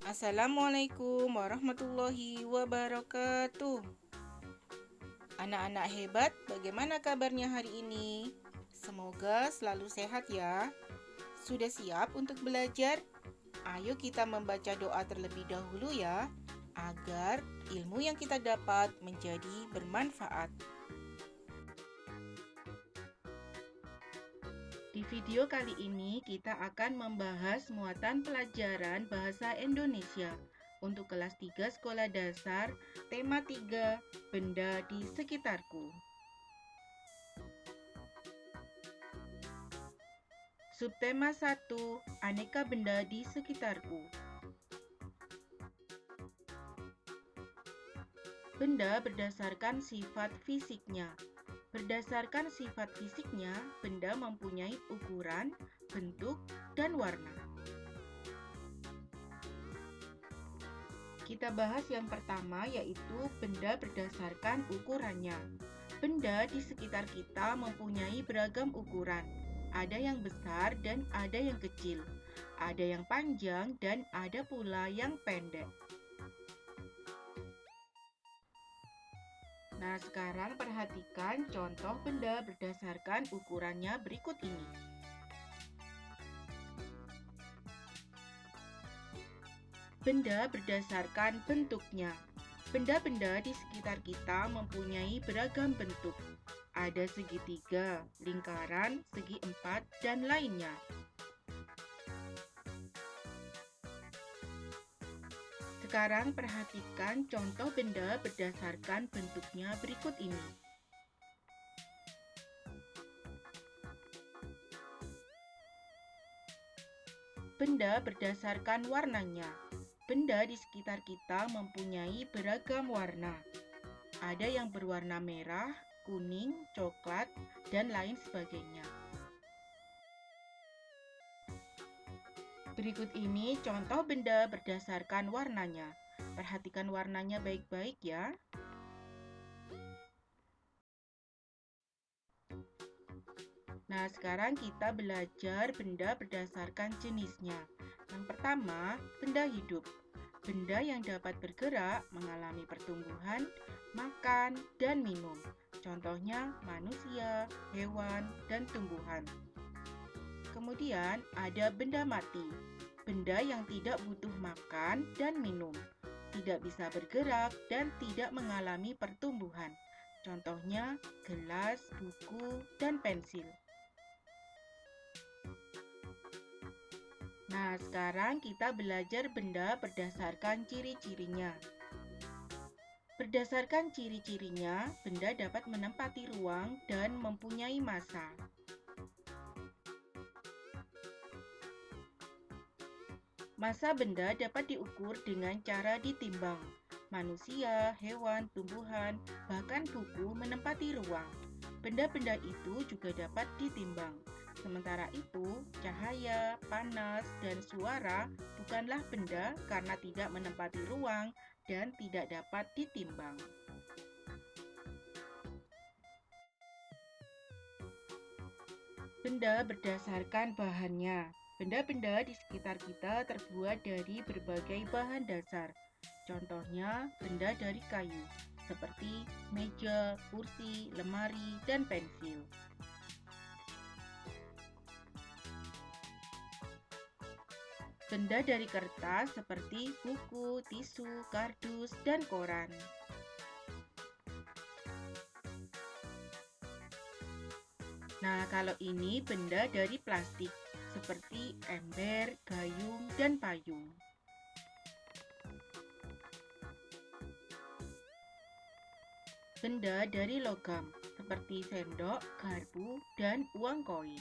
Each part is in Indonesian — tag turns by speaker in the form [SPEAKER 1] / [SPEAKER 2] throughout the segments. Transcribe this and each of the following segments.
[SPEAKER 1] Assalamualaikum warahmatullahi wabarakatuh. Anak-anak hebat, bagaimana kabarnya hari ini? Semoga selalu sehat ya. Sudah siap untuk belajar? Ayo kita membaca doa terlebih dahulu ya, agar ilmu yang kita dapat menjadi bermanfaat. Di video kali ini kita akan membahas muatan pelajaran Bahasa Indonesia untuk kelas 3 sekolah dasar, tema 3, benda di sekitarku. Subtema 1, aneka benda di sekitarku. Benda berdasarkan sifat fisiknya. Berdasarkan sifat fisiknya, benda mempunyai ukuran, bentuk, dan warna. Kita bahas yang pertama, yaitu benda berdasarkan ukurannya. Benda di sekitar kita mempunyai beragam ukuran. Ada yang besar dan ada yang kecil. Ada yang panjang dan ada pula yang pendek. Nah, sekarang perhatikan contoh benda berdasarkan ukurannya berikut ini. Benda berdasarkan bentuknya. Benda-benda di sekitar kita mempunyai beragam bentuk. Ada segitiga, lingkaran, segi empat, dan lainnya. Sekarang perhatikan contoh benda berdasarkan bentuknya berikut ini. Benda berdasarkan warnanya. Benda di sekitar kita mempunyai beragam warna. Ada yang berwarna merah, kuning, coklat, dan lain sebagainya. Berikut ini contoh benda berdasarkan warnanya. Perhatikan warnanya baik-baik ya. Nah, sekarang kita belajar benda berdasarkan jenisnya. Yang pertama, benda hidup. Benda yang dapat bergerak, mengalami pertumbuhan, makan, dan minum. Contohnya manusia, hewan, dan tumbuhan. Kemudian ada benda mati, benda yang tidak butuh makan dan minum, tidak bisa bergerak dan tidak mengalami pertumbuhan. Contohnya gelas, buku, dan pensil. Nah, sekarang kita belajar benda berdasarkan ciri-cirinya. Berdasarkan ciri-cirinya, benda dapat menempati ruang dan mempunyai massa. Massa benda dapat diukur dengan cara ditimbang. Manusia, hewan, tumbuhan, bahkan buku menempati ruang. Benda-benda itu juga dapat ditimbang. Sementara itu, cahaya, panas, dan suara bukanlah benda karena tidak menempati ruang dan tidak dapat ditimbang. Benda berdasarkan bahannya. Benda-benda di sekitar kita terbuat dari berbagai bahan dasar. Contohnya, benda dari kayu, seperti meja, kursi, lemari, dan pensil. Benda dari kertas seperti buku, tisu, kardus, dan koran. Nah, kalau ini benda dari plastik, seperti ember, gayung, dan payung. Benda dari logam, seperti sendok, garpu, dan uang koin.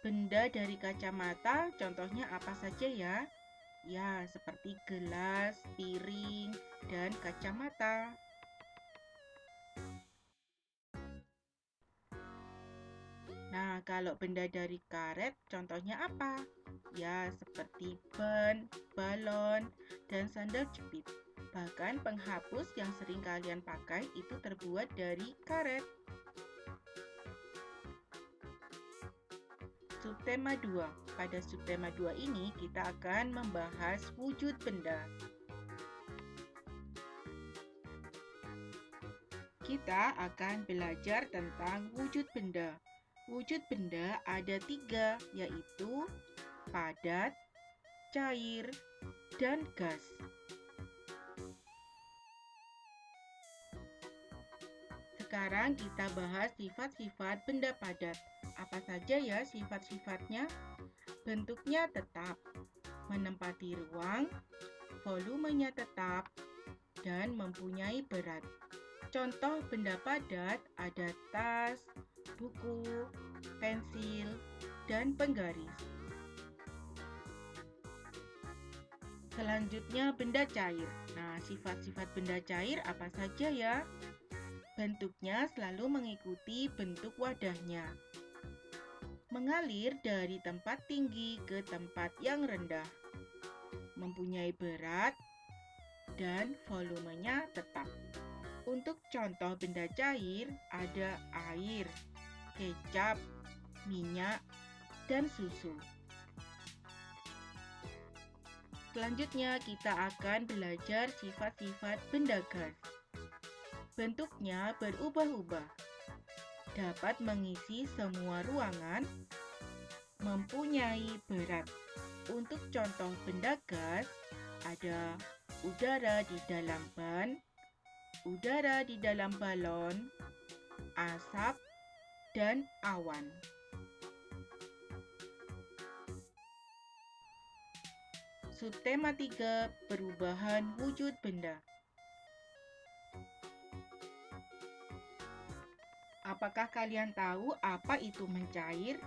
[SPEAKER 1] Benda dari kacamata, contohnya apa saja ya? Ya, seperti gelas, piring, dan kacamata. Nah, kalau benda dari karet, contohnya apa? Ya, seperti ban, balon, dan sandal jepit. Bahkan penghapus yang sering kalian pakai itu terbuat dari karet. Subtema 2. Pada subtema 2 ini kita akan membahas wujud benda. Kita akan belajar tentang wujud benda. Wujud benda ada 3, yaitu padat, cair, dan gas. Sekarang kita bahas sifat-sifat benda padat. Apa saja ya sifat-sifatnya? Bentuknya tetap, menempati ruang, volumenya tetap, dan mempunyai berat. Contoh benda padat ada tas, buku, pensil, dan penggaris. Selanjutnya benda cair. Nah, sifat-sifat benda cair apa saja ya? Bentuknya selalu mengikuti bentuk wadahnya. Mengalir dari tempat tinggi ke tempat yang rendah. Mempunyai berat dan volumenya tetap. Untuk contoh benda cair ada air, kecap, minyak, dan susu. Selanjutnya kita akan belajar sifat-sifat benda gas. Bentuknya berubah-ubah, dapat mengisi semua ruangan, mempunyai berat. Untuk contoh benda gas ada udara di dalam ban, udara di dalam balon, asap, dan awan. Subtema 3, perubahan wujud benda. Apakah kalian tahu apa itu mencair?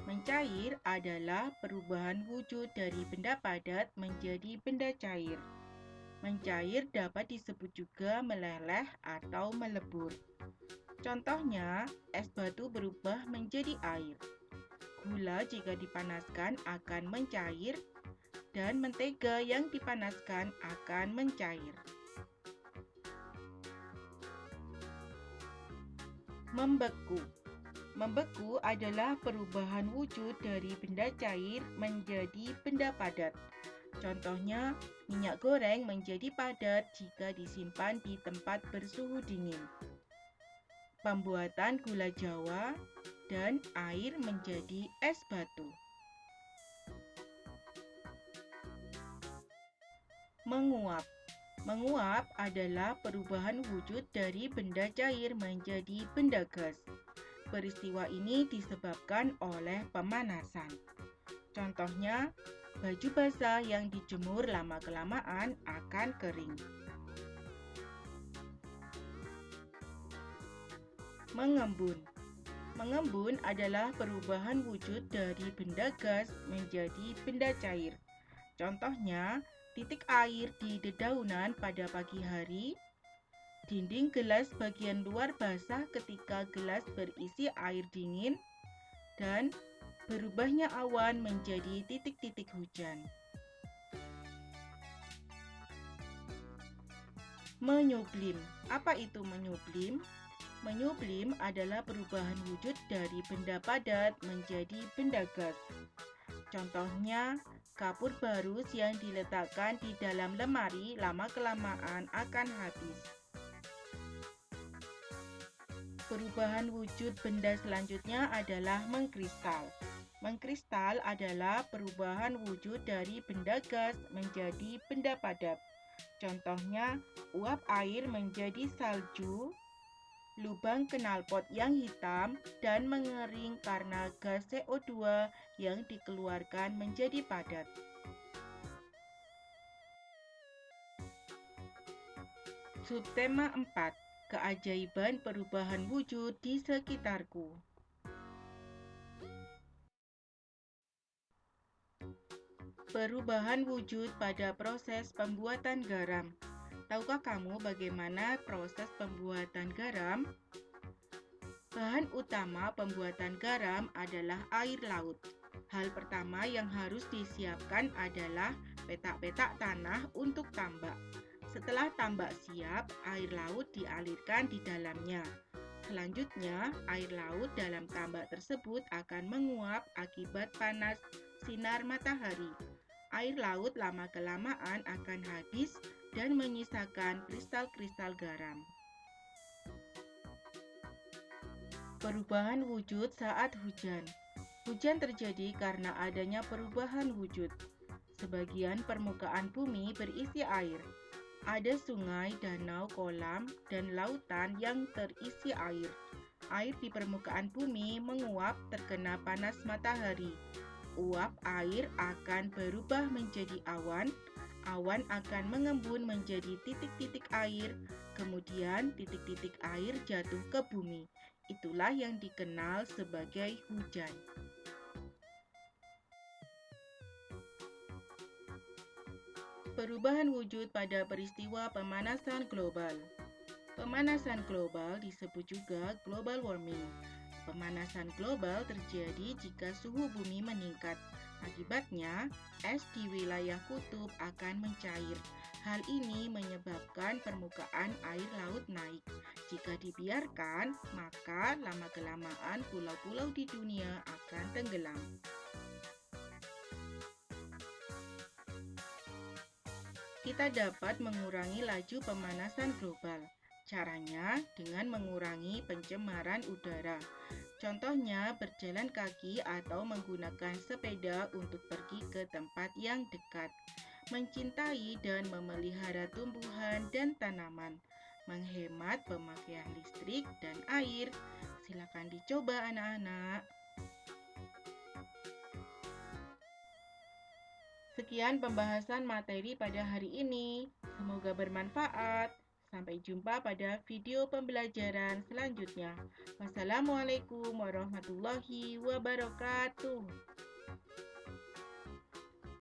[SPEAKER 1] Mencair adalah perubahan wujud dari benda padat menjadi benda cair. Mencair dapat disebut juga meleleh atau melebur. Contohnya, es batu berubah menjadi air. Gula jika dipanaskan akan mencair, dan mentega yang dipanaskan akan mencair. Membeku. Membeku adalah perubahan wujud dari benda cair menjadi benda padat. Contohnya, minyak goreng menjadi padat jika disimpan di tempat bersuhu dingin. Pembuatan gula Jawa dan air menjadi es batu. Menguap. Menguap adalah perubahan wujud dari benda cair menjadi benda gas. Peristiwa ini disebabkan oleh pemanasan. Contohnya, baju basah yang dijemur lama-kelamaan akan kering. Mengembun. Mengembun adalah perubahan wujud dari benda gas menjadi benda cair. Contohnya, titik air di dedaunan pada pagi hari, dinding gelas bagian luar basah ketika gelas berisi air dingin, dan berubahnya awan menjadi titik-titik hujan. Menyublim. Apa itu menyublim? Menyublim adalah perubahan wujud dari benda padat menjadi benda gas. Contohnya, kapur barus yang diletakkan di dalam lemari lama-kelamaan akan habis. Perubahan wujud benda selanjutnya adalah mengkristal. Mengkristal adalah perubahan wujud dari benda gas menjadi benda padat. Contohnya, uap air menjadi salju, lubang knalpot yang hitam dan mengering karena gas CO2 yang dikeluarkan menjadi padat. Subtema 4. Keajaiban perubahan wujud di sekitarku. Perubahan wujud pada proses pembuatan garam. Tahukah kamu bagaimana proses pembuatan garam? Bahan utama pembuatan garam adalah air laut. Hal pertama yang harus disiapkan adalah petak-petak tanah untuk tambak. Setelah tambak siap, air laut dialirkan di dalamnya. Selanjutnya, air laut dalam tambak tersebut akan menguap akibat panas sinar matahari. Air laut lama-kelamaan akan habis dan menyisakan kristal-kristal garam. Perubahan wujud saat hujan. Hujan terjadi karena adanya perubahan wujud. Sebagian permukaan bumi berisi air. Ada sungai, danau, kolam, dan lautan yang terisi air. Air di permukaan bumi menguap terkena panas matahari. Uap air akan berubah menjadi awan. Awan akan mengembun menjadi titik-titik air. Kemudian titik-titik air jatuh ke bumi. Itulah yang dikenal sebagai hujan. Perubahan wujud pada peristiwa pemanasan global. Pemanasan global disebut juga global warming. Pemanasan global terjadi jika suhu bumi meningkat. Akibatnya, es di wilayah kutub akan mencair. Hal ini menyebabkan permukaan air laut naik. Jika dibiarkan, maka lama-kelamaan pulau-pulau di dunia akan tenggelam. Kita dapat mengurangi laju pemanasan global. Caranya dengan mengurangi pencemaran udara. Contohnya berjalan kaki atau menggunakan sepeda untuk pergi ke tempat yang dekat. Mencintai dan memelihara tumbuhan dan tanaman. Menghemat pemakaian listrik dan air. Silakan dicoba anak-anak. Sekian pembahasan materi pada hari ini. Semoga bermanfaat. Sampai jumpa pada video pembelajaran selanjutnya. Wassalamualaikum warahmatullahi wabarakatuh.